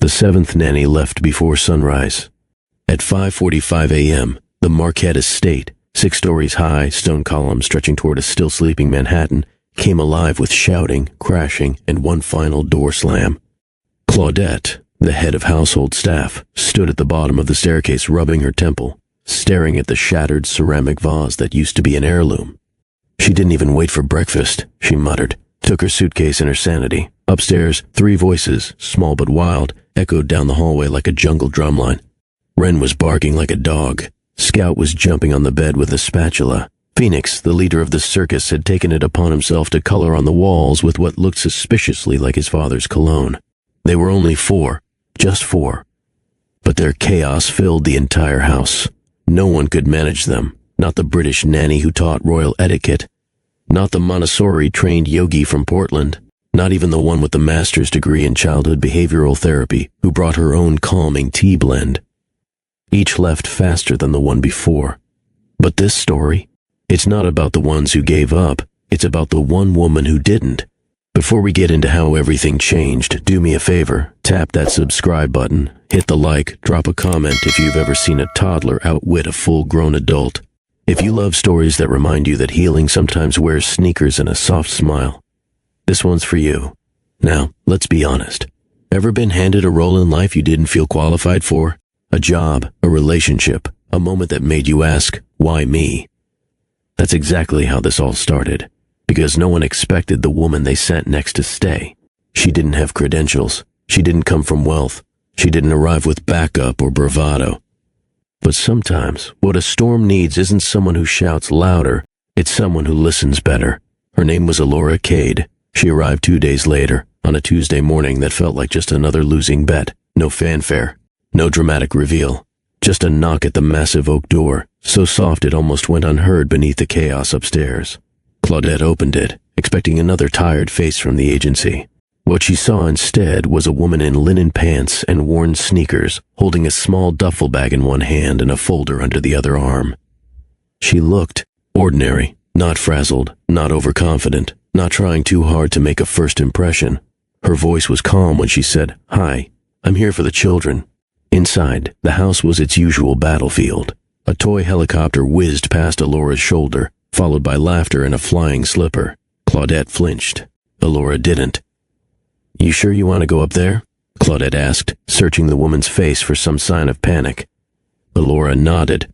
The seventh nanny left before sunrise. At 5:45 a.m., the Marquette estate, 6 stories high, stone columns stretching toward a still sleeping Manhattan, came alive with shouting, crashing, and one final door slam. Claudette, the head of household staff, stood at the bottom of the staircase rubbing her temple, staring at the shattered ceramic vase that used to be an heirloom. She didn't even wait for breakfast, she muttered, took her suitcase and her sanity. Upstairs, 3 voices, small but wild, echoed down the hallway like a jungle drumline. Wren was barking like a dog. Scout was jumping on the bed with a spatula. Phoenix, the leader of the circus, had taken it upon himself to color on the walls with what looked suspiciously like his father's cologne. They were only 4, just 4. But their chaos filled the entire house. No one could manage them, not the British nanny who taught royal etiquette, not the Montessori-trained yogi from Portland, not even the one with the master's degree in childhood behavioral therapy who brought her own calming tea blend. Each left faster than the one before. But this story, it's not about the ones who gave up, it's about the one woman who didn't. Before we get into how everything changed, do me a favor, tap that subscribe button, hit the like, drop a comment if you've ever seen a toddler outwit a full-grown adult. If you love stories that remind you that healing sometimes wears sneakers and a soft smile, this one's for you. Now, let's be honest. Ever been handed a role in life you didn't feel qualified for? A job, a relationship, a moment that made you ask, why me? That's exactly how this all started, because no one expected the woman they sent next to stay. She didn't have credentials. She didn't come from wealth. She didn't arrive with backup or bravado. But sometimes, what a storm needs isn't someone who shouts louder, it's someone who listens better. Her name was Alora Cade. She arrived 2 days later, on a Tuesday morning that felt like just another losing bet. No fanfare. No dramatic reveal, just a knock at the massive oak door, so soft it almost went unheard beneath the chaos upstairs. Claudette opened it, expecting another tired face from the agency. What she saw instead was a woman in linen pants and worn sneakers, holding a small duffel bag in one hand and a folder under the other arm. She looked ordinary, not frazzled, not overconfident, not trying too hard to make a first impression. Her voice was calm when she said, "Hi, I'm here for the children." Inside, the house was its usual battlefield. A toy helicopter whizzed past Alora's shoulder, followed by laughter and a flying slipper. Claudette flinched. Alora didn't. "You sure you want to go up there?" Claudette asked, searching the woman's face for some sign of panic. Alora nodded.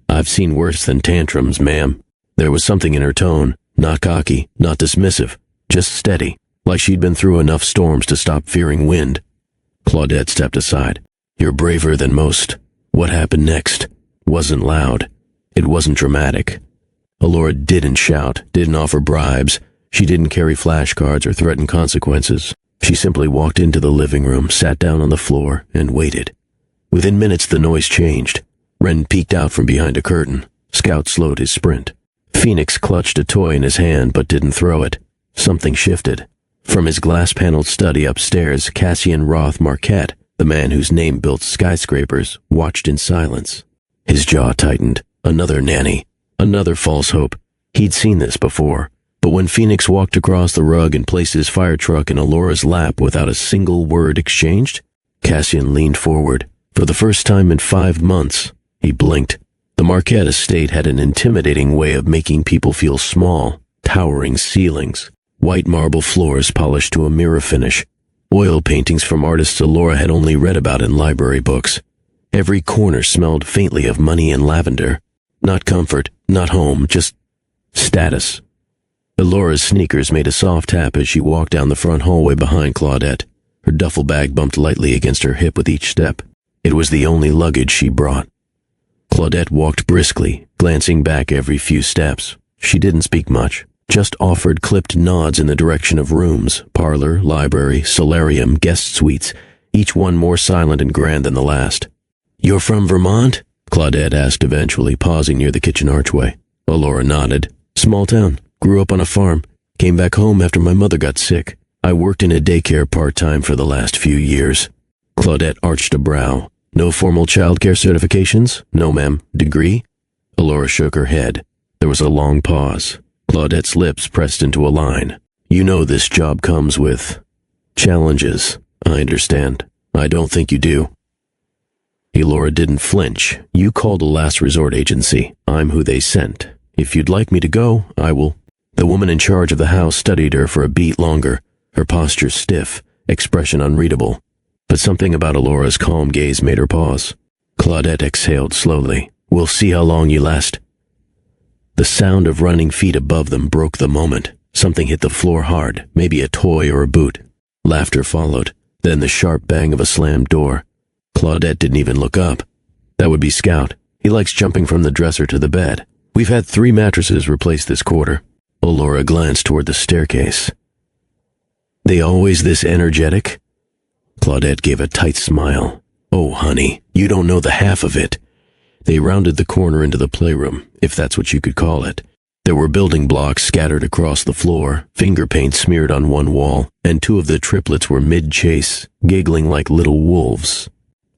"I've seen worse than tantrums, ma'am." There was something in her tone, not cocky, not dismissive, just steady, like she'd been through enough storms to stop fearing wind. Claudette stepped aside. "You're braver than most." What happened next wasn't loud. It wasn't dramatic. Alora didn't shout, didn't offer bribes. She didn't carry flashcards or threaten consequences. She simply walked into the living room, sat down on the floor, and waited. Within minutes, the noise changed. Wren peeked out from behind a curtain. Scout slowed his sprint. Phoenix clutched a toy in his hand but didn't throw it. Something shifted. From his glass-paneled study upstairs, Cassian Roth Marquette, the man whose name built skyscrapers, watched in silence. His jaw tightened. Another nanny. Another false hope. He'd seen this before. But when Phoenix walked across the rug and placed his fire truck in Alora's lap without a single word exchanged, Cassian leaned forward. For the first time in 5 months, he blinked. The Marquette estate had an intimidating way of making people feel small. Towering ceilings. White marble floors polished to a mirror finish. Oil paintings from artists Alora had only read about in library books. Every corner smelled faintly of money and lavender. Not comfort, not home, just status. Alora's sneakers made a soft tap as she walked down the front hallway behind Claudette. Her duffel bag bumped lightly against her hip with each step. It was the only luggage she brought. Claudette walked briskly, glancing back every few steps. She didn't speak much, just offered clipped nods in the direction of rooms, parlor, library, solarium, guest suites, each one more silent and grand than the last. "You're from Vermont?" Claudette asked eventually, pausing near the kitchen archway. Alora nodded. "Small town. Grew up on a farm. Came back home after my mother got sick. I worked in a daycare part-time for the last few years." Claudette arched a brow. "No formal childcare certifications? No, ma'am. Degree?" Alora shook her head. There was a long pause. Claudette's lips pressed into a line. "You know this job comes with challenges. I understand." I don't think you do. Elora didn't flinch. You called a last resort agency. I'm who they sent. If you'd like me to go, I will. The woman in charge of the house studied her for a beat longer, her posture stiff, expression unreadable. But something about Elora's calm gaze made her pause. Claudette exhaled slowly. We'll see how long you last. The sound of running feet above them broke the moment. Something hit the floor hard, maybe a toy or a boot. Laughter followed, then the sharp bang of a slammed door. Claudette didn't even look up. That would be Scout. He likes jumping from the dresser to the bed. We've had 3 mattresses replaced this quarter. Elora glanced toward the staircase. They always this energetic? Claudette gave a tight smile. Oh, honey, you don't know the half of it. They rounded the corner into the playroom, if that's what you could call it. There were building blocks scattered across the floor, finger paint smeared on one wall, and 2 of the triplets were mid-chase, giggling like little wolves.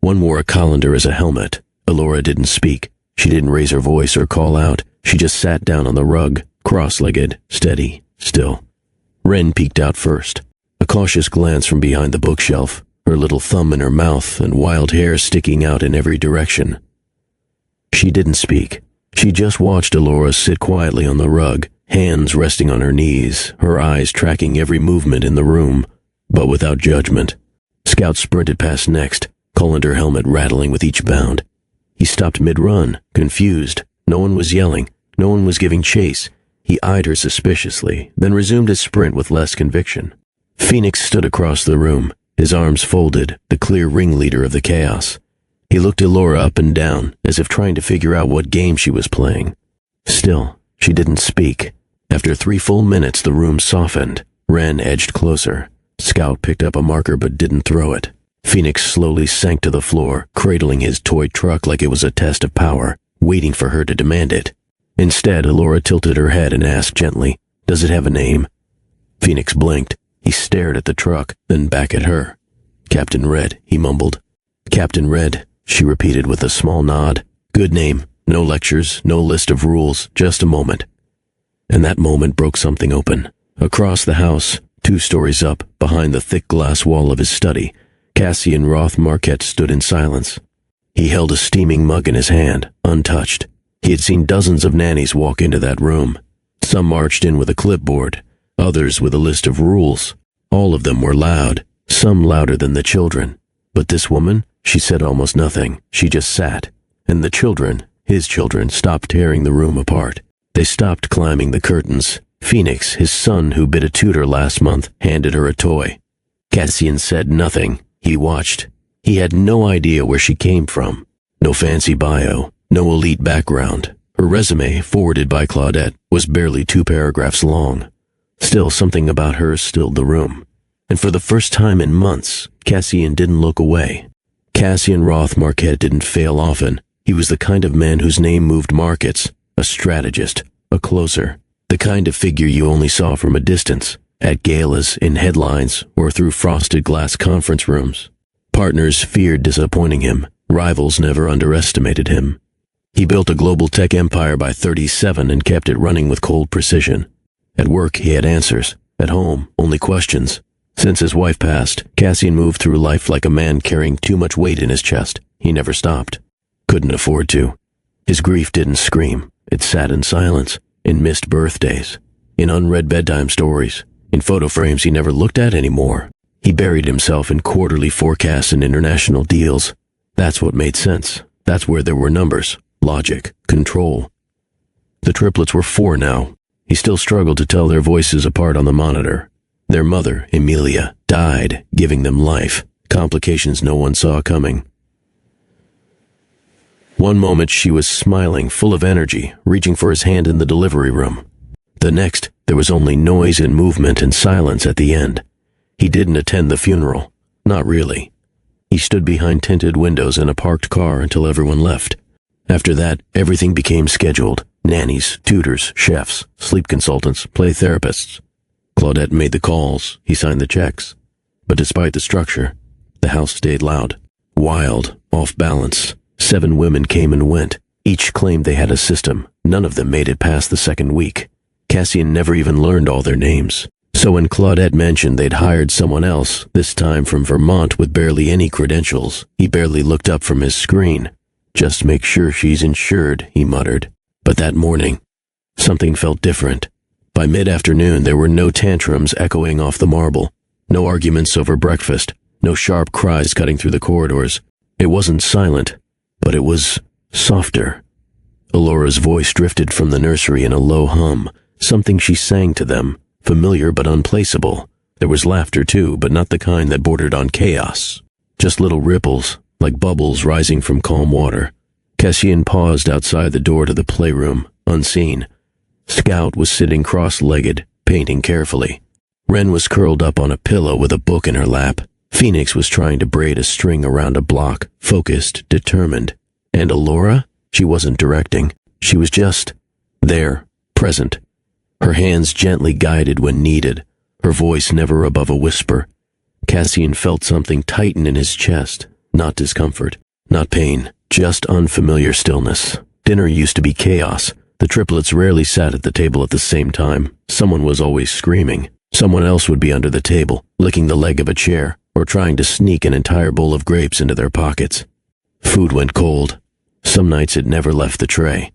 One wore a colander as a helmet. Elora didn't speak. She didn't raise her voice or call out. She just sat down on the rug, cross-legged, steady, still. Wren peeked out first. A cautious glance from behind the bookshelf, her little thumb in her mouth and wild hair sticking out in every direction. She didn't speak. She just watched Elora sit quietly on the rug, hands resting on her knees, her eyes tracking every movement in the room, but without judgment. Scout sprinted past next, colander helmet rattling with each bound. He stopped mid-run, confused. No one was yelling. No one was giving chase. He eyed her suspiciously, then resumed his sprint with less conviction. Phoenix stood across the room, his arms folded, the clear ringleader of the chaos. He looked Elora up and down, as if trying to figure out what game she was playing. Still, she didn't speak. After 3 full minutes, the room softened. Wren edged closer. Scout picked up a marker but didn't throw it. Phoenix slowly sank to the floor, cradling his toy truck like it was a test of power, waiting for her to demand it. Instead, Elora tilted her head and asked gently, "Does it have a name?" Phoenix blinked. He stared at the truck, then back at her. "Captain Red," he mumbled. "Captain Red," she repeated with a small nod. "Good name. No lectures, no list of rules, just a moment." And that moment broke something open. Across the house, 2 stories up, behind the thick glass wall of his study, Cassian Roth Marquette stood in silence. He held a steaming mug in his hand, untouched. He had seen dozens of nannies walk into that room. Some marched in with a clipboard, others with a list of rules. All of them were loud, some louder than the children. But this woman, she said almost nothing. She just sat. And the children, his children, stopped tearing the room apart. They stopped climbing the curtains. Phoenix, his son who bit a tutor last month, handed her a toy. Cassian said nothing. He watched. He had no idea where she came from. No fancy bio, no elite background. Her resume, forwarded by Claudette, was barely 2 paragraphs long. Still, something about her stilled the room. And for the first time in months, Cassian didn't look away. Cassian Roth Marquette didn't fail often. He was the kind of man whose name moved markets, a strategist, a closer, the kind of figure you only saw from a distance, at galas, in headlines, or through frosted glass conference rooms. Partners feared disappointing him. Rivals never underestimated him. He built a global tech empire by 37 and kept it running with cold precision. At work, he had answers. At home, only questions. Since his wife passed, Cassian moved through life like a man carrying too much weight in his chest. He never stopped. Couldn't afford to. His grief didn't scream. It sat in silence, in missed birthdays, in unread bedtime stories, in photo frames he never looked at anymore. He buried himself in quarterly forecasts and international deals. That's what made sense. That's where there were numbers, logic, control. The triplets were 4 now. He still struggled to tell their voices apart on the monitor. Their mother, Emilia, died, giving them life, complications no one saw coming. One moment she was smiling, full of energy, reaching for his hand in the delivery room. The next, there was only noise and movement and silence at the end. He didn't attend the funeral. Not really. He stood behind tinted windows in a parked car until everyone left. After that, everything became scheduled. Nannies, tutors, chefs, sleep consultants, play therapists. Claudette made the calls. He signed the checks. But despite the structure, the house stayed loud. Wild, off balance. 7 women came and went. Each claimed they had a system. None of them made it past the 2nd week. Cassian never even learned all their names. So when Claudette mentioned they'd hired someone else, this time from Vermont with barely any credentials, he barely looked up from his screen. "Just make sure she's insured," he muttered. But that morning, something felt different. By mid-afternoon, there were no tantrums echoing off the marble, no arguments over breakfast, no sharp cries cutting through the corridors. It wasn't silent, but it was softer. Alora's voice drifted from the nursery in a low hum, something she sang to them, familiar but unplaceable. There was laughter too, but not the kind that bordered on chaos. Just little ripples, like bubbles rising from calm water. Cassian paused outside the door to the playroom, unseen. Scout was sitting cross-legged, painting carefully. Wren was curled up on a pillow with a book in her lap. Phoenix was trying to braid a string around a block, focused, determined. And Alora? She wasn't directing. She was just there, present. Her hands gently guided when needed, her voice never above a whisper. Cassian felt something tighten in his chest, not discomfort, not pain, just unfamiliar stillness. Dinner used to be chaos. The triplets rarely sat at the table at the same time. Someone was always screaming. Someone else would be under the table, licking the leg of a chair, or trying to sneak an entire bowl of grapes into their pockets. Food went cold. Some nights it never left the tray.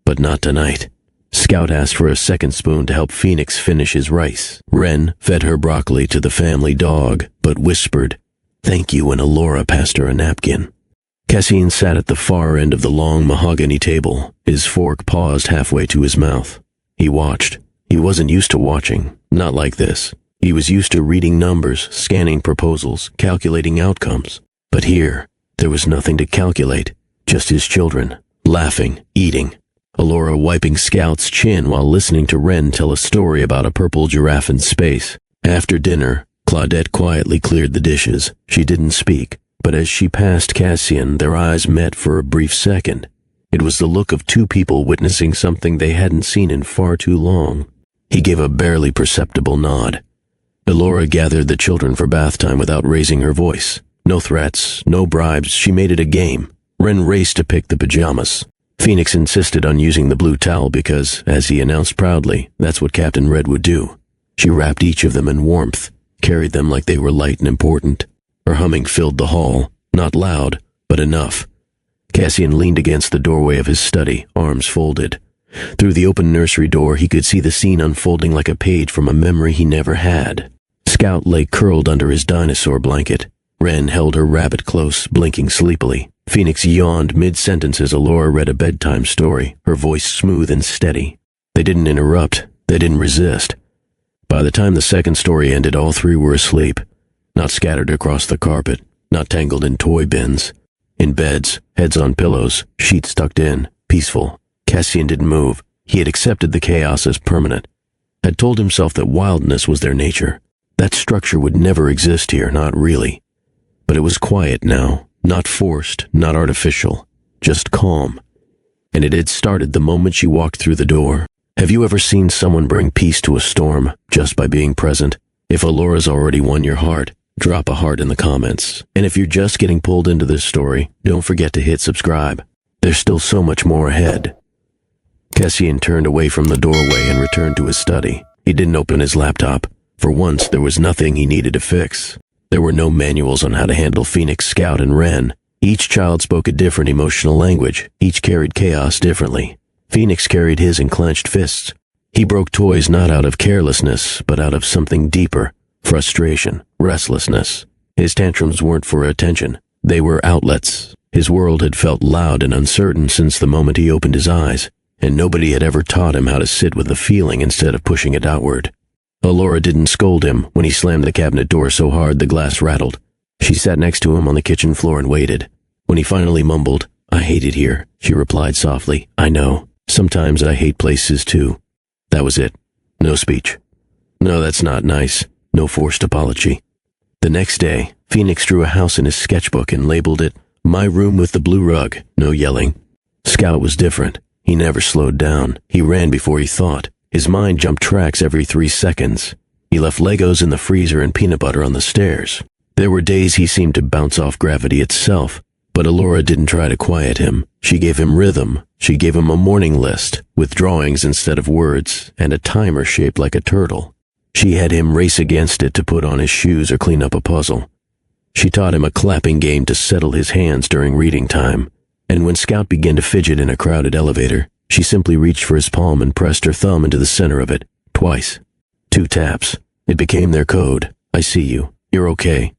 But not tonight. Scout asked for a second spoon to help Phoenix finish his rice. Wren fed her broccoli to the family dog, but whispered, "Thank you," when Alora passed her a napkin. Cassian sat at the far end of the long mahogany table, his fork paused halfway to his mouth. He watched. He wasn't used to watching, not like this. He was used to reading numbers, scanning proposals, calculating outcomes. But here, there was nothing to calculate, just his children, laughing, eating. Alora wiping Scout's chin while listening to Wren tell a story about a purple giraffe in space. After dinner, Claudette quietly cleared the dishes. She didn't speak, but as she passed Cassian, their eyes met for a brief second. It was the look of two people witnessing something they hadn't seen in far too long. He gave a barely perceptible nod. Alora gathered the children for bath time without raising her voice. No threats, no bribes, she made it a game. Wren raced to pick the pajamas. Phoenix insisted on using the blue towel because, as he announced proudly, that's what Captain Red would do. She wrapped each of them in warmth, carried them like they were light and important. Her humming filled the hall, not loud, but enough. Cassian leaned against the doorway of his study, arms folded. Through the open nursery door, he could see the scene unfolding like a page from a memory he never had. Scout lay curled under his dinosaur blanket. Wren held her rabbit close, blinking sleepily. Phoenix yawned mid-sentence as Alora read a bedtime story, her voice smooth and steady. They didn't interrupt. They didn't resist. By the time the second story ended, all three were asleep. Not scattered across the carpet, not tangled in toy bins. In beds, heads on pillows, sheets tucked in, peaceful. Cassian didn't move. He had accepted the chaos as permanent. Had told himself that wildness was their nature. That structure would never exist here, not really. But it was quiet now, not forced, not artificial, just calm. And it had started the moment she walked through the door. Have you ever seen someone bring peace to a storm just by being present? If Alora's already won your heart, drop a heart in the comments. And if you're just getting pulled into this story, don't forget to hit subscribe. There's still so much more ahead. Cassian turned away from the doorway and returned to his study. He didn't open his laptop. For once, there was nothing he needed to fix. There were no manuals on how to handle Phoenix, Scout, and Wren. Each child spoke a different emotional language. Each carried chaos differently. Phoenix carried his in clenched fists. He broke toys not out of carelessness, but out of something deeper. Frustration, restlessness. His tantrums weren't for attention. They were outlets. His world had felt loud and uncertain since the moment he opened his eyes, and nobody had ever taught him how to sit with the feeling instead of pushing it outward. Alora didn't scold him when he slammed the cabinet door so hard the glass rattled. She sat next to him on the kitchen floor and waited. When he finally mumbled, "I hate it here," she replied softly, "I know. Sometimes I hate places too." That was it. No speech. No, that's not nice. No forced apology. The next day, Phoenix drew a house in his sketchbook and labeled it, "My room with the blue rug." No yelling. Scout was different. He never slowed down. He ran before he thought. His mind jumped tracks every 3 seconds. He left Legos in the freezer and peanut butter on the stairs. There were days he seemed to bounce off gravity itself, but Alora didn't try to quiet him. She gave him rhythm. She gave him a morning list, with drawings instead of words, and a timer shaped like a turtle. She had him race against it to put on his shoes or clean up a puzzle. She taught him a clapping game to settle his hands during reading time, and when Scout began to fidget in a crowded elevator, she simply reached for his palm and pressed her thumb into the center of it, twice. 2 taps. It became their code. I see you. You're okay.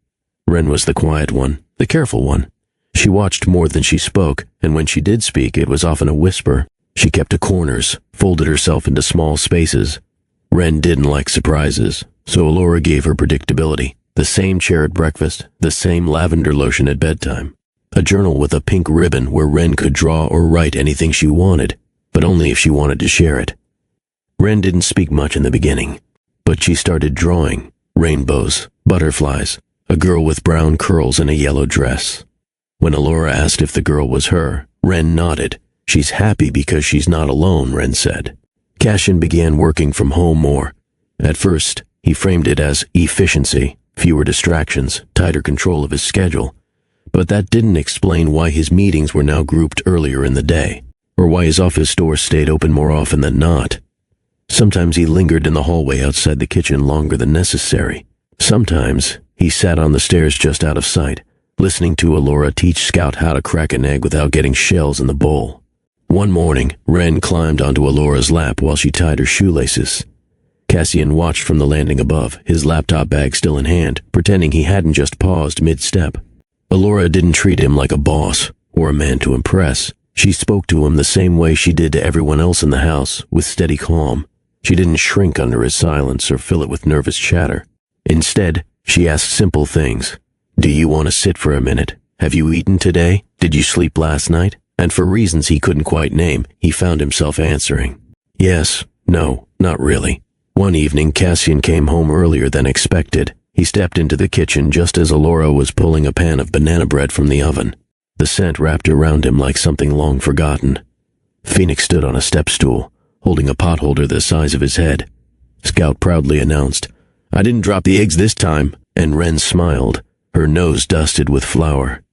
Wren was the quiet one, the careful one. She watched more than she spoke, and when she did speak, it was often a whisper. She kept to corners, folded herself into small spaces. Wren didn't like surprises, so Elora gave her predictability. The same chair at breakfast, the same lavender lotion at bedtime. A journal with a pink ribbon where Wren could draw or write anything she wanted, but only if she wanted to share it. Wren didn't speak much in the beginning, but she started drawing. Rainbows, butterflies, a girl with brown curls in a yellow dress. When Elora asked if the girl was her, Wren nodded. She's happy because she's not alone, Wren said. Cassian began working from home more. At first, he framed it as efficiency, fewer distractions, tighter control of his schedule. But that didn't explain why his meetings were now grouped earlier in the day, or why his office doors stayed open more often than not. Sometimes he lingered in the hallway outside the kitchen longer than necessary. Sometimes he sat on the stairs just out of sight, listening to Elora teach Scout how to crack an egg without getting shells in the bowl. One morning, Wren climbed onto Elora's lap while she tied her shoelaces. Cassian watched from the landing above, his laptop bag still in hand, pretending he hadn't just paused mid-step. Elora didn't treat him like a boss or a man to impress. She spoke to him the same way she did to everyone else in the house, with steady calm. She didn't shrink under his silence or fill it with nervous chatter. Instead, she asked simple things. Do you want to sit for a minute? Have you eaten today? Did you sleep last night? And for reasons he couldn't quite name, he found himself answering. Yes, no, not really. One evening, Cassian came home earlier than expected. He stepped into the kitchen just as Elora was pulling a pan of banana bread from the oven. The scent wrapped around him like something long forgotten. Phoenix stood on a step stool, holding a potholder the size of his head. Scout proudly announced, I didn't drop the eggs this time, and Wren smiled, her nose dusted with flour.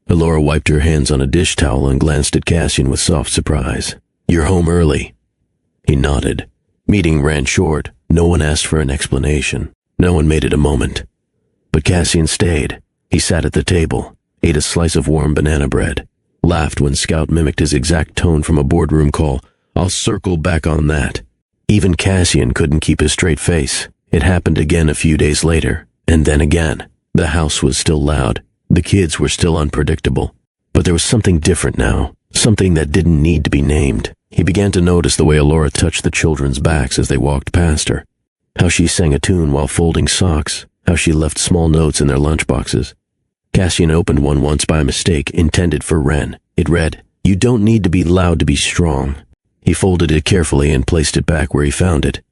Elora wiped her hands on a dish towel and glanced at Cassian with soft surprise. You're home early. He nodded. Meeting ran short. No one asked for an explanation. No one made it a moment. But Cassian stayed. He sat at the table, ate a slice of warm banana bread, laughed when Scout mimicked his exact tone from a boardroom call. I'll circle back on that. Even Cassian couldn't keep his straight face. It happened again a few days later, and then again. The house was still loud. The kids were still unpredictable. But there was something different now, something that didn't need to be named. He began to notice the way Elora touched the children's backs as they walked past her. How she sang a tune while folding socks. How she left small notes in their lunchboxes. Cassian opened one once by mistake, intended for Wren. It read, You don't need to be loud to be strong. He folded it carefully and placed it back where he found it.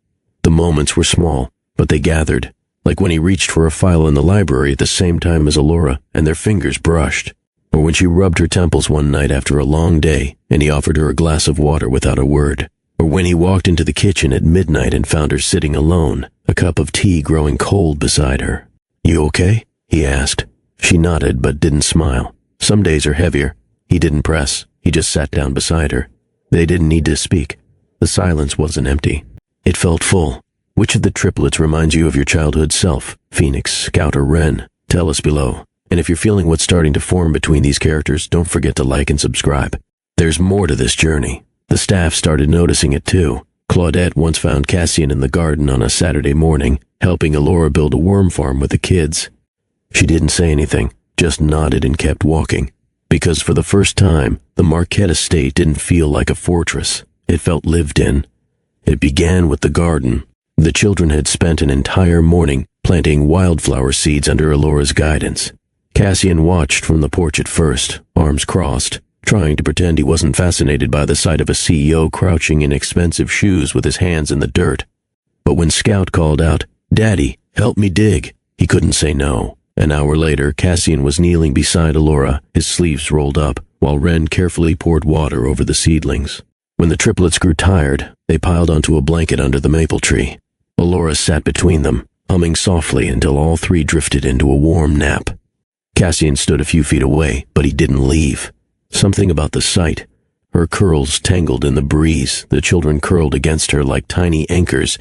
The moments were small, but they gathered, like when he reached for a file in the library at the same time as Elora, and their fingers brushed. Or when she rubbed her temples one night after a long day, and he offered her a glass of water without a word. Or when he walked into the kitchen at midnight and found her sitting alone, a cup of tea growing cold beside her. You okay? He asked. She nodded but didn't smile. Some days are heavier. He didn't press. He just sat down beside her. They didn't need to speak. The silence wasn't empty. It felt full. Which of the triplets reminds you of your childhood self? Phoenix, Scout, or Wren? Tell us below. And if you're feeling what's starting to form between these characters, don't forget to like and subscribe. There's more to this journey. The staff started noticing it too. Claudette once found Cassian in the garden on a Saturday morning, helping Elora build a worm farm with the kids. She didn't say anything, just nodded and kept walking. Because for the first time, the Marquette estate didn't feel like a fortress. It felt lived in. It began with the garden. The children had spent an entire morning planting wildflower seeds under Elora's guidance. Cassian watched from the porch at first, arms crossed, trying to pretend he wasn't fascinated by the sight of a CEO crouching in expensive shoes with his hands in the dirt. But when Scout called out, Daddy, help me dig, he couldn't say no. An hour later, Cassian was kneeling beside Elora, his sleeves rolled up, while Wren carefully poured water over the seedlings. When the triplets grew tired, they piled onto a blanket under the maple tree. Elora sat between them, humming softly until all three drifted into a warm nap. Cassian stood a few feet away, but he didn't leave. Something about the sight. Her curls tangled in the breeze, the children curled against her like tiny anchors,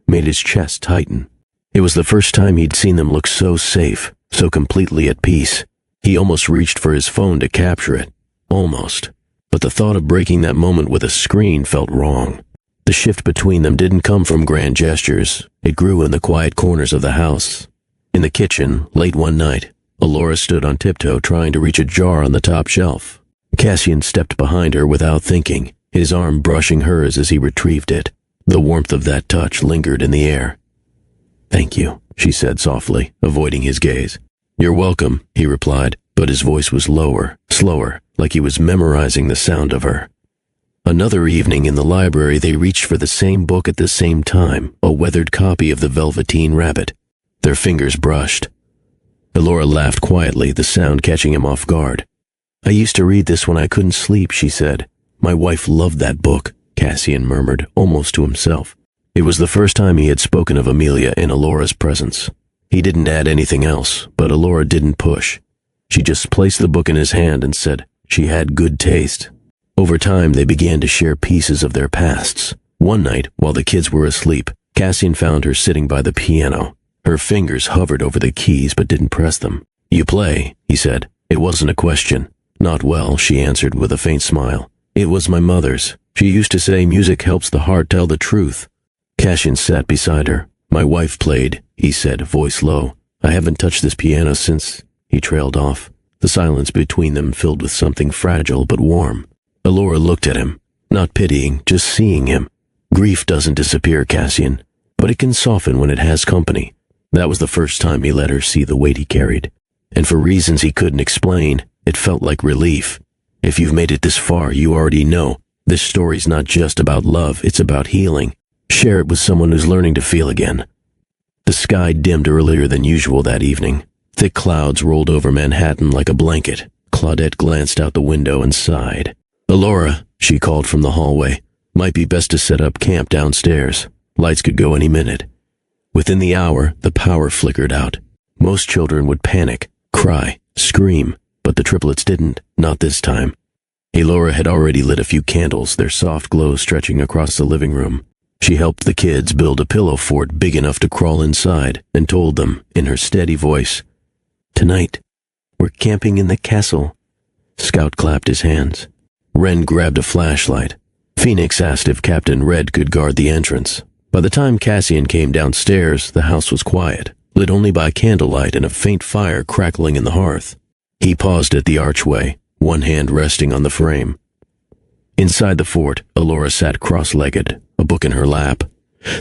made his chest tighten. It was the first time he'd seen them look so safe, so completely at peace. He almost reached for his phone to capture it. Almost. But the thought of breaking that moment with a screen felt wrong. The shift between them didn't come from grand gestures. It grew in the quiet corners of the house. In the kitchen, late one night, Alora stood on tiptoe trying to reach a jar on the top shelf. Cassian stepped behind her without thinking, his arm brushing hers as he retrieved it. The warmth of that touch lingered in the air. "Thank you," she said softly, avoiding his gaze. "You're welcome," he replied, but his voice was lower, slower, like he was memorizing the sound of her. Another evening in the library, they reached for the same book at the same time, a weathered copy of The Velveteen Rabbit. Their fingers brushed. Alora laughed quietly, the sound catching him off guard. "I used to read this when I couldn't sleep," she said. "My wife loved that book," Cassian murmured, almost to himself. It was the first time he had spoken of Amelia in Alora's presence. He didn't add anything else, but Alora didn't push. She just placed the book in his hand and said she had good taste. Over time, they began to share pieces of their pasts. One night, while the kids were asleep, Cassian found her sitting by the piano. Her fingers hovered over the keys but didn't press them. "You play," he said. It wasn't a question. "Not well," she answered with a faint smile. "It was my mother's. She used to say music helps the heart tell the truth." Cassian sat beside her. "My wife played," he said, voice low. "I haven't touched this piano since—" He trailed off, the silence between them filled with something fragile but warm. Alora looked at him, not pitying, just seeing him. "Grief doesn't disappear, Cassian, but it can soften when it has company." That was the first time he let her see the weight he carried. And for reasons he couldn't explain, it felt like relief. If you've made it this far, you already know. This story's not just about love, it's about healing. Share it with someone who's learning to feel again. The sky dimmed earlier than usual that evening. Thick clouds rolled over Manhattan like a blanket. Claudette glanced out the window and sighed. "Alora," she called from the hallway. "Might be best to set up camp downstairs. Lights could go any minute." Within the hour, the power flickered out. Most children would panic, cry, scream, but the triplets didn't, not this time. Alora had already lit a few candles, their soft glow stretching across the living room. She helped the kids build a pillow fort big enough to crawl inside and told them, in her steady voice, "Tonight, we're camping in the castle." Scout clapped his hands. Wren grabbed a flashlight. Phoenix asked if Captain Red could guard the entrance. By the time Cassian came downstairs, the house was quiet, lit only by candlelight and a faint fire crackling in the hearth. He paused at the archway, one hand resting on the frame. Inside the fort, Alora sat cross-legged, a book in her lap.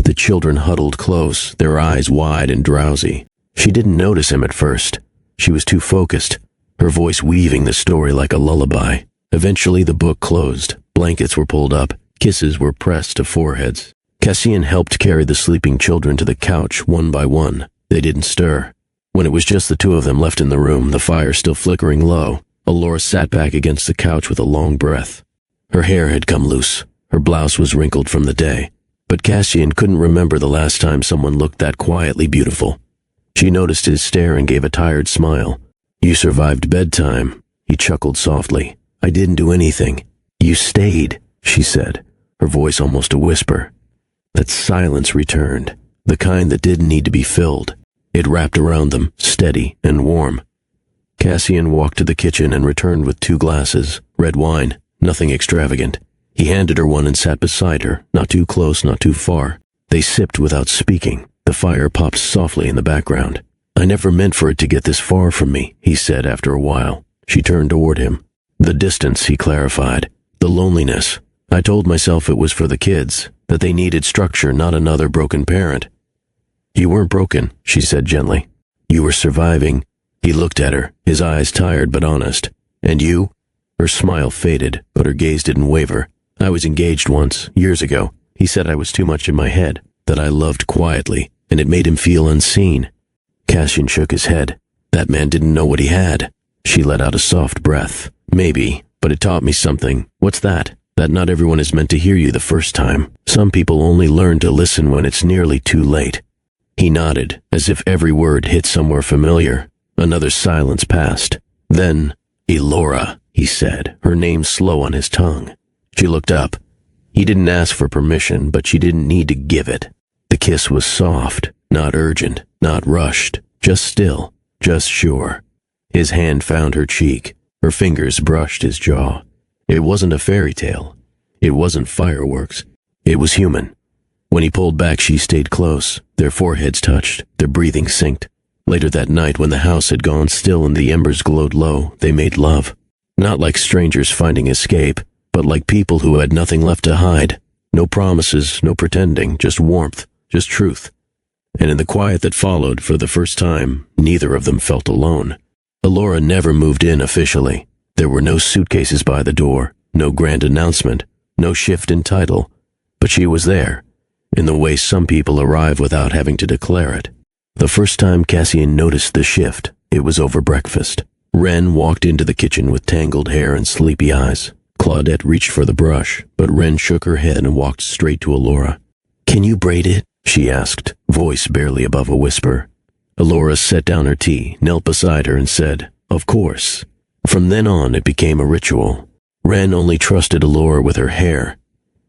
The children huddled close, their eyes wide and drowsy. She didn't notice him at first. She was too focused, her voice weaving the story like a lullaby. Eventually the book closed, blankets were pulled up, kisses were pressed to foreheads. Cassian helped carry the sleeping children to the couch one by one. They didn't stir. When it was just the two of them left in the room, the fire still flickering low, Alora sat back against the couch with a long breath. Her hair had come loose. Her blouse was wrinkled from the day. But Cassian couldn't remember the last time someone looked that quietly beautiful. She noticed his stare and gave a tired smile. "You survived bedtime," he chuckled softly. "I didn't do anything. You stayed," she said, her voice almost a whisper. That silence returned, the kind that didn't need to be filled. It wrapped around them, steady and warm. Cassian walked to the kitchen and returned with 2 glasses, red wine, nothing extravagant. He handed her one and sat beside her, not too close, not too far. They sipped without speaking. The fire popped softly in the background. "I never meant for it to get this far from me," he said after a while. She turned toward him. "The distance," he clarified. "The loneliness. I told myself it was for the kids, that they needed structure, not another broken parent." "You weren't broken," she said gently. "You were surviving." He looked at her, his eyes tired but honest. "And you?" Her smile faded, but her gaze didn't waver. "I was engaged once, years ago. He said I was too much in my head, that I loved quietly, and it made him feel unseen." Cassian shook his head. "That man didn't know what he had." She let out a soft breath. "Maybe, but it taught me something." "What's that?" "That not everyone is meant to hear you the first time. Some people only learn to listen when it's nearly too late." He nodded, as if every word hit somewhere familiar. Another silence passed. Then, "Alora," he said, her name slow on his tongue. She looked up. He didn't ask for permission, but she didn't need to give it. The kiss was soft, Not urgent, not rushed, just still, just sure. His hand found her cheek. Her fingers brushed his jaw. It wasn't a fairy tale. It wasn't fireworks. It was human. When he pulled back, she stayed close. Their foreheads touched, their breathing synced. Later that night, when the house had gone still and the embers glowed low, they made love. Not like strangers finding escape, but like people who had nothing left to hide. No promises, no pretending, just warmth, just truth. And in the quiet that followed, for the first time, neither of them felt alone. Elora never moved in officially. There were no suitcases by the door, no grand announcement, no shift in title. But she was there, in the way some people arrive without having to declare it. The first time Cassian noticed the shift, it was over breakfast. Wren walked into the kitchen with tangled hair and sleepy eyes. Claudette reached for the brush, but Wren shook her head and walked straight to Elora. "Can you braid it?" she asked, voice barely above a whisper. Elora set down her tea, knelt beside her, and said, "Of course." From then on, it became a ritual. Wren only trusted Elora with her hair.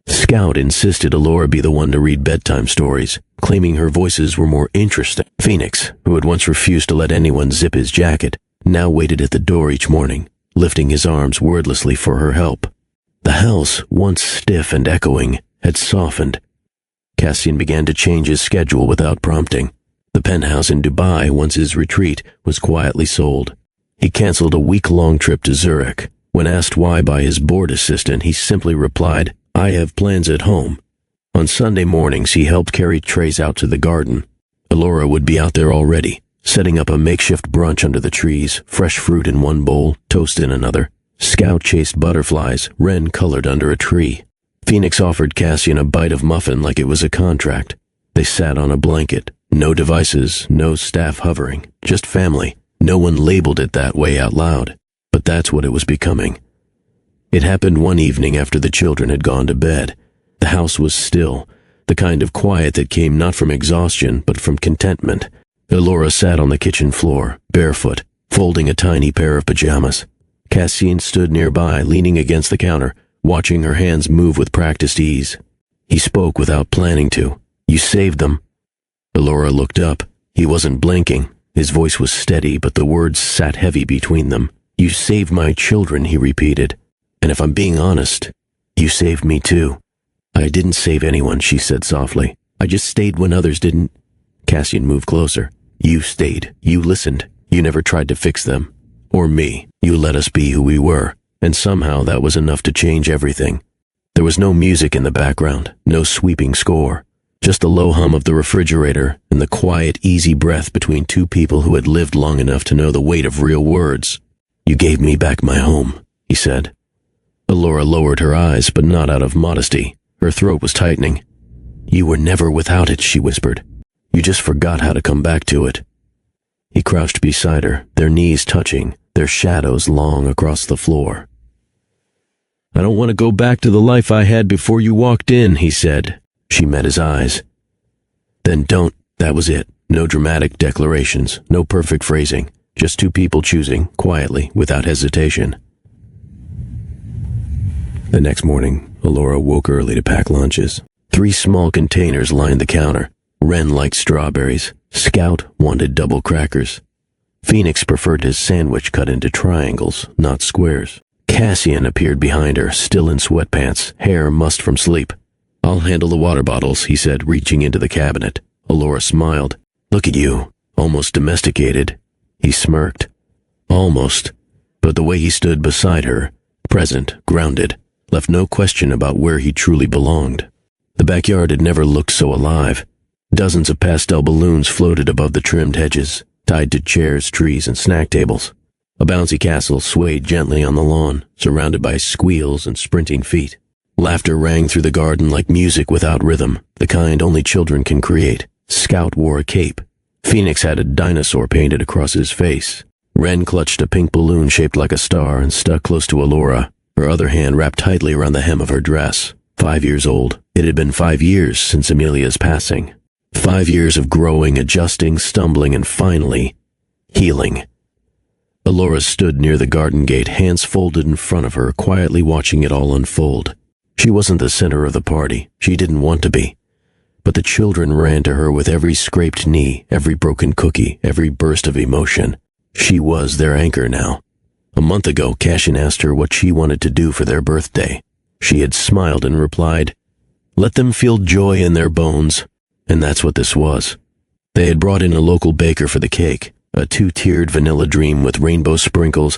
Scout insisted Elora be the one to read bedtime stories, claiming her voices were more interesting. Phoenix, who had once refused to let anyone zip his jacket, now waited at the door each morning, lifting his arms wordlessly for her help. The house, once stiff and echoing, had softened. Cassian began to change his schedule without prompting. The penthouse in Dubai, once his retreat, was quietly sold. He canceled a week-long trip to Zurich. When asked why by his board assistant, he simply replied, "I have plans at home." On Sunday mornings, he helped carry trays out to the garden. Elora would be out there already, setting up a makeshift brunch under the trees, fresh fruit in one bowl, toast in another. Scout chased butterflies, Wren colored under a tree. Phoenix offered Cassian a bite of muffin like it was a contract. They sat on a blanket. No devices, no staff hovering, just family. No one labeled it that way out loud, but that's what it was becoming. It happened one evening after the children had gone to bed. The house was still, the kind of quiet that came not from exhaustion, but from contentment. Elora sat on the kitchen floor, barefoot, folding a tiny pair of pajamas. Cassian stood nearby, leaning against the counter, watching her hands move with practiced ease. He spoke without planning to. "You saved them." Elora looked up. He wasn't blinking. His voice was steady, but the words sat heavy between them. "You saved my children," he repeated. "And if I'm being honest, you saved me too." "I didn't save anyone," she said softly. "I just stayed when others didn't." Cassian moved closer. "You stayed. You listened. You never tried to fix them. Or me. You let us be who we were. And somehow that was enough to change everything." There was no music in the background, no sweeping score. Just the low hum of the refrigerator and the quiet, easy breath between two people who had lived long enough to know the weight of real words. "You gave me back my home," he said. Elora lowered her eyes, but not out of modesty. Her throat was tightening. "You were never without it," she whispered. "You just forgot how to come back to it." He crouched beside her, their knees touching, their shadows long across the floor. "I don't want to go back to the life I had before you walked in," he said. She met his eyes. "Then don't." That was it. No dramatic declarations, no perfect phrasing. Just two people choosing, quietly, without hesitation. The next morning, Elora woke early to pack lunches. 3 small containers lined the counter. Wren liked strawberries. Scout wanted double crackers. Phoenix preferred his sandwich cut into triangles, not squares. Cassian appeared behind her, still in sweatpants, hair mussed from sleep. "I'll handle the water bottles," he said, reaching into the cabinet. Elora smiled. "Look at you, almost domesticated." He smirked. Almost. But the way he stood beside her, present, grounded, left no question about where he truly belonged. The backyard had never looked so alive. Dozens of pastel balloons floated above the trimmed hedges, tied to chairs, trees, and snack tables. A bouncy castle swayed gently on the lawn, surrounded by squeals and sprinting feet. Laughter rang through the garden like music without rhythm, the kind only children can create. Scout wore a cape. Phoenix had a dinosaur painted across his face. Wren clutched a pink balloon shaped like a star and stuck close to Elora, her other hand wrapped tightly around the hem of her dress. 5 years old. It had been 5 years since Amelia's passing. 5 years of growing, adjusting, stumbling, and finally, healing. Elora stood near the garden gate, hands folded in front of her, quietly watching it all unfold. She wasn't the center of the party. She didn't want to be. but the children ran to her with every scraped knee, every broken cookie, every burst of emotion. She was their anchor now. A month ago, Cassian asked her what she wanted to do for their birthday. She had smiled and replied, "Let them feel joy in their bones." And that's what this was. They had brought in a local baker for the cake, a 2-tiered vanilla dream with rainbow sprinkles,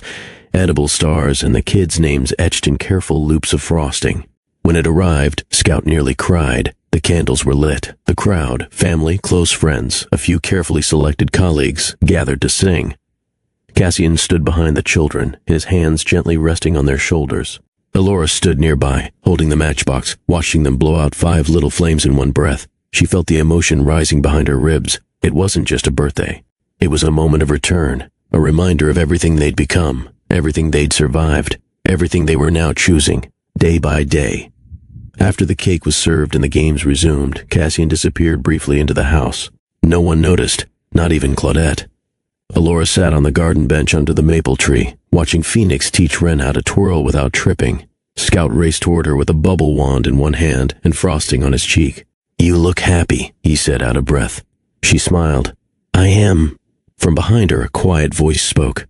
edible stars, and the kids' names etched in careful loops of frosting. When it arrived, Scout nearly cried. The candles were lit. The crowd, family, close friends, a few carefully selected colleagues, gathered to sing. Cassian stood behind the children, his hands gently resting on their shoulders. Elora stood nearby, holding the matchbox, watching them blow out 5 little flames in one breath. She felt the emotion rising behind her ribs. It wasn't just a birthday. It was a moment of return, a reminder of everything they'd become, everything they'd survived, everything they were now choosing, day by day. After the cake was served and the games resumed, Cassian disappeared briefly into the house. No one noticed, not even Claudette. Elora sat on the garden bench under the maple tree, watching Phoenix teach Wren how to twirl without tripping. Scout raced toward her with a bubble wand in one hand and frosting on his cheek. "You look happy," he said out of breath. She smiled. "I am." From behind her, a quiet voice spoke.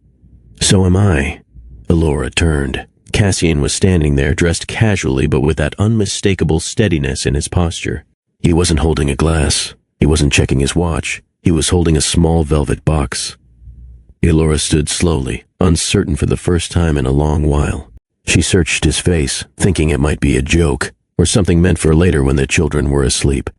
"So am I." Elora turned. Cassian was standing there, dressed casually but with that unmistakable steadiness in his posture. He wasn't holding a glass. He wasn't checking his watch. He was holding a small velvet box. Elora stood slowly, uncertain for the first time in a long while. She searched his face, thinking it might be a joke, or something meant for later when the children were asleep.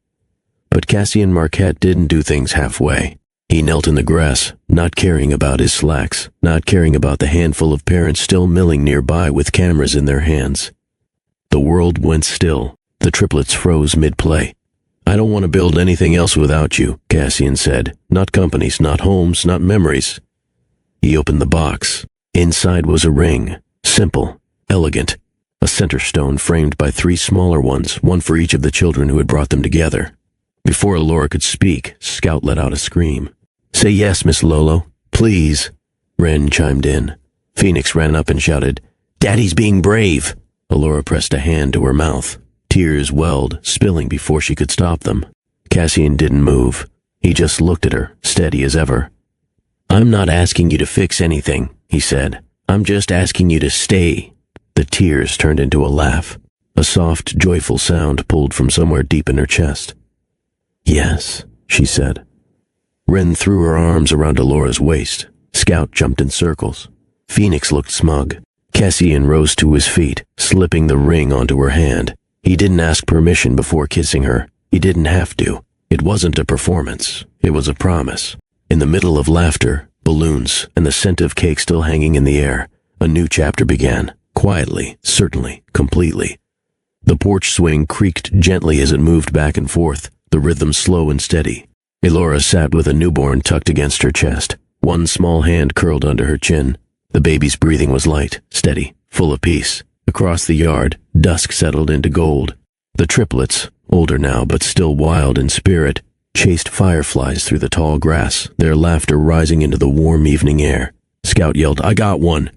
But Cassian Marquette didn't do things halfway. He knelt in the grass, not caring about his slacks, not caring about the handful of parents still milling nearby with cameras in their hands. The world went still. The triplets froze mid-play. "I don't want to build anything else without you," Cassian said. "Not companies, not homes, not memories." He opened the box. Inside was a ring, simple, elegant, a center stone framed by 3 smaller ones, one for each of the children who had brought them together. Before Elora could speak, Scout let out a scream. "Say yes, Miss Lolo, please." Wren chimed in. Phoenix ran up and shouted, "Daddy's being brave." Elora pressed a hand to her mouth. Tears welled, spilling before she could stop them. Cassian didn't move. He just looked at her, steady as ever. "I'm not asking you to fix anything," he said. "I'm just asking you to stay." The tears turned into a laugh. A soft, joyful sound pulled from somewhere deep in her chest. "Yes," she said. Wren threw her arms around Elora's waist. Scout jumped in circles. Phoenix looked smug. Cassian rose to his feet, slipping the ring onto her hand. He didn't ask permission before kissing her. He didn't have to. It wasn't a performance. It was a promise. In the middle of laughter, balloons, and the scent of cake still hanging in the air, a new chapter began. Quietly, certainly, completely. The porch swing creaked gently as it moved back and forth, the rhythm slow and steady. Elora sat with a newborn tucked against her chest, one small hand curled under her chin. The baby's breathing was light, steady, full of peace. Across the yard, dusk settled into gold. The triplets, older now but still wild in spirit, chased fireflies through the tall grass, their laughter rising into the warm evening air. Scout yelled, "I got one."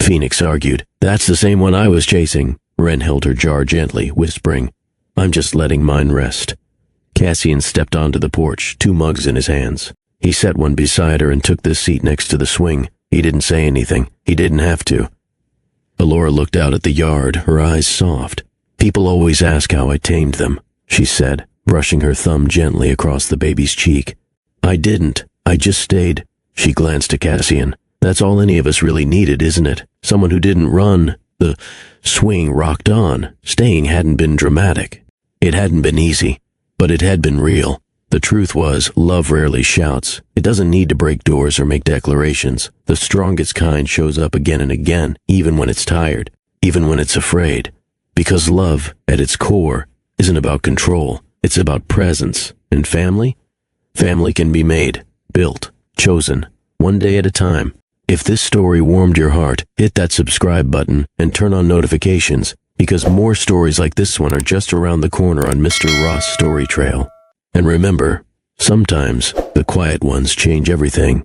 Phoenix argued, "That's the same one I was chasing." Wren held her jar gently, whispering, "I'm just letting mine rest." Cassian stepped onto the porch, 2 mugs in his hands. He set one beside her and took the seat next to the swing. He didn't say anything. He didn't have to. Elora looked out at the yard, her eyes soft. "People always ask how I tamed them," she said, brushing her thumb gently across the baby's cheek. "I didn't. I just stayed." She glanced at Cassian. "That's all any of us really needed, isn't it? Someone who didn't run." The swing rocked on. Staying hadn't been dramatic. It hadn't been easy, but it had been real. The truth was, love rarely shouts. It doesn't need to break doors or make declarations. The strongest kind shows up again and again, even when it's tired, even when it's afraid. Because love, at its core, isn't about control. It's about presence. And family? Family can be made, built, chosen, one day at a time. If this story warmed your heart, hit that subscribe button and turn on notifications, because more stories like this one are just around the corner on Mr. Ross' Story Trail. And remember, sometimes the quiet ones change everything.